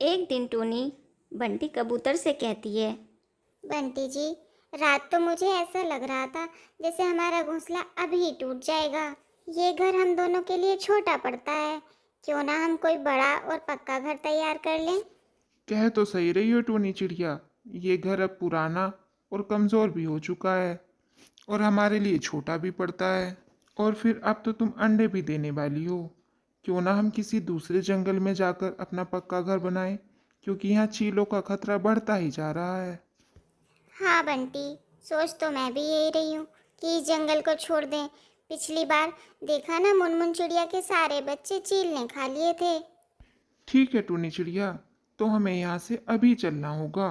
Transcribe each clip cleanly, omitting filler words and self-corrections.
एक दिन टूनी बंटी कबूतर से कहती है। बंटी जी, रात तो मुझे ऐसा लग रहा था जैसे हमारा घोंसला अभी टूट जाएगा। ये घर हम दोनों के लिए छोटा पड़ता है। क्यों ना हम कोई बड़ा और पक्का घर तैयार कर लें। कह तो सही रही हो टूनी चिड़िया। ये घर अब पुराना और कमज़ोर भी हो चुका है और हमारे लिए छोटा भी पड़ता है। और फिर अब तो तुम अंडे भी देने वाली हो। क्यों ना हम किसी दूसरे जंगल में जाकर अपना पक्का घर बनाएं, क्योंकि यहाँ चीलों का खतरा बढ़ता ही जा रहा है। हाँ बंटी, सोच तो मैं भी यही रही हूँ कि इस जंगल को छोड़ दें। पिछली बार देखा ना, मुनमुन चिड़िया के सारे बच्चे चील ने खा लिए थे। ठीक है टूनी चिड़िया, तो हमें यहाँ से अभी चलना होगा।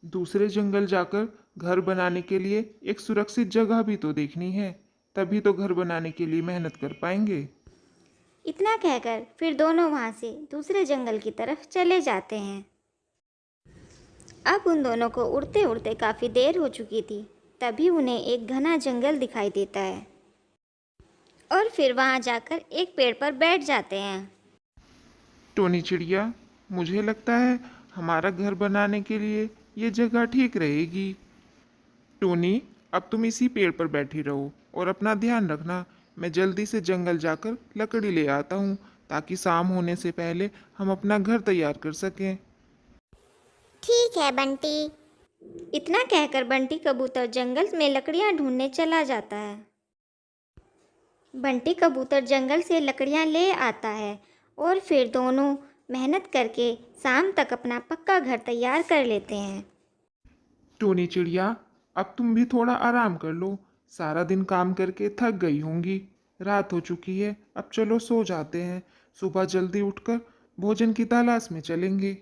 दूसरे जंगल जाकर घर बनाने के लिए एक सुरक्षित जगह भी तो देखनी है, तभी तो घर बनाने के लिए मेहनत कर पाएंगे। इतना कहकर फिर दोनों वहाँ से दूसरे जंगल की तरफ चले जाते हैं। अब उन दोनों को उड़ते उड़ते काफ़ी देर हो चुकी थी। तभी उन्हें एक घना जंगल दिखाई देता है और फिर वहाँ जाकर एक पेड़ पर बैठ जाते हैं। टोनी चिड़िया, मुझे लगता है हमारा घर बनाने के लिए ये जगह ठीक रहेगी। टोनी, अब तुम इसी पेड़ पर बैठी रहो और अपना ध्यान रखना। मैं जल्दी से जंगल जाकर लकड़ी ले आता हूँ, ताकि शाम होने से पहले हम अपना घर तैयार कर सकें। ठीक है बंटी। इतना कहकर बंटी कबूतर जंगल में लकड़ियाँ ढूंढने चला जाता है। बंटी कबूतर जंगल से लकड़ियाँ ले आता है और फिर दोनों मेहनत करके शाम तक अपना पक्का घर तैयार कर लेते हैं। टोनी चिड़िया, अब तुम भी थोड़ा आराम कर लो। सारा दिन काम करके थक गई होंगी। रात हो चुकी है, अब चलो सो जाते हैं। सुबह जल्दी उठकर भोजन की तलाश में चलेंगे।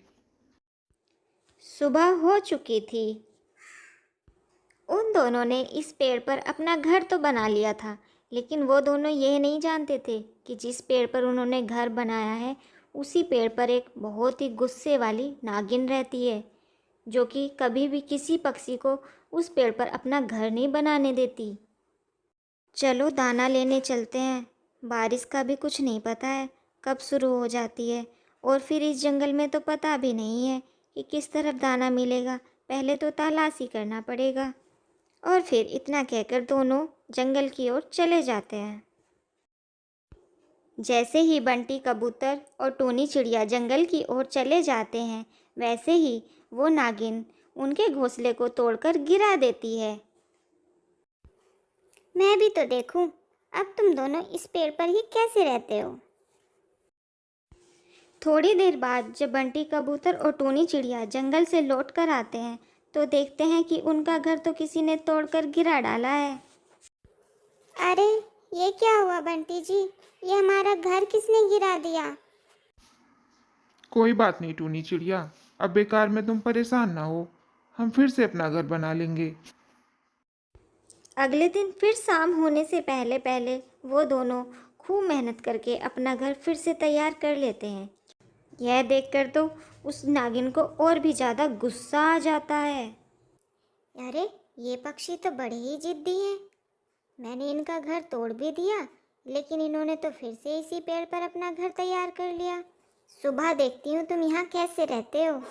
सुबह हो चुकी थी। उन दोनों ने इस पेड़ पर अपना घर तो बना लिया था, लेकिन वो दोनों यह नहीं जानते थे कि जिस पेड़ पर उन्होंने घर बनाया है उसी पेड़ पर एक बहुत ही गुस्से वाली नागिन रहती है, जो कि कभी भी किसी पक्षी को उस पेड़ पर अपना घर नहीं बनाने देती। चलो दाना लेने चलते हैं। बारिश का भी कुछ नहीं पता है कब शुरू हो जाती है, और फिर इस जंगल में तो पता भी नहीं है कि किस तरफ दाना मिलेगा। पहले तो तलाशी करना पड़ेगा। और फिर इतना कहकर दोनों जंगल की ओर चले जाते हैं। जैसे ही बंटी कबूतर और टोनी चिड़िया जंगल की ओर चले जाते हैं, वैसे ही वो नागिन उनके घोंसले को तोड़कर गिरा देती है। मैं भी तो देखूं, अब तुम दोनों इस पेड़ पर ही कैसे रहते हो। थोड़ी देर बाद जब बंटी कबूतर और टोनी चिड़िया जंगल से लौट कर आते हैं, तो देखते हैं कि उनका घर तो किसी ने तोड़कर गिरा डाला है। अरे, ये क्या हुआ बंटी जी? ये हमारा घर किसने गिरा दिया? कोई बात नहीं टूनी चिड़िया, अब बेकार में तुम परेशान ना हो। हम फिर से अपना घर बना लेंगे। अगले दिन फिर शाम होने से पहले पहले वो दोनों खूब मेहनत करके अपना घर फिर से तैयार कर लेते हैं। यह देखकर तो उस नागिन को और भी ज़्यादा गुस्सा आ जाता है। अरे, ये पक्षी तो बड़े ही जिद्दी हैं। मैंने इनका घर तोड़ भी दिया, लेकिन इन्होंने तो फिर से इसी पेड़ पर अपना घर तैयार कर लिया। सुबह देखती हूँ तुम यहाँ कैसे रहते हो।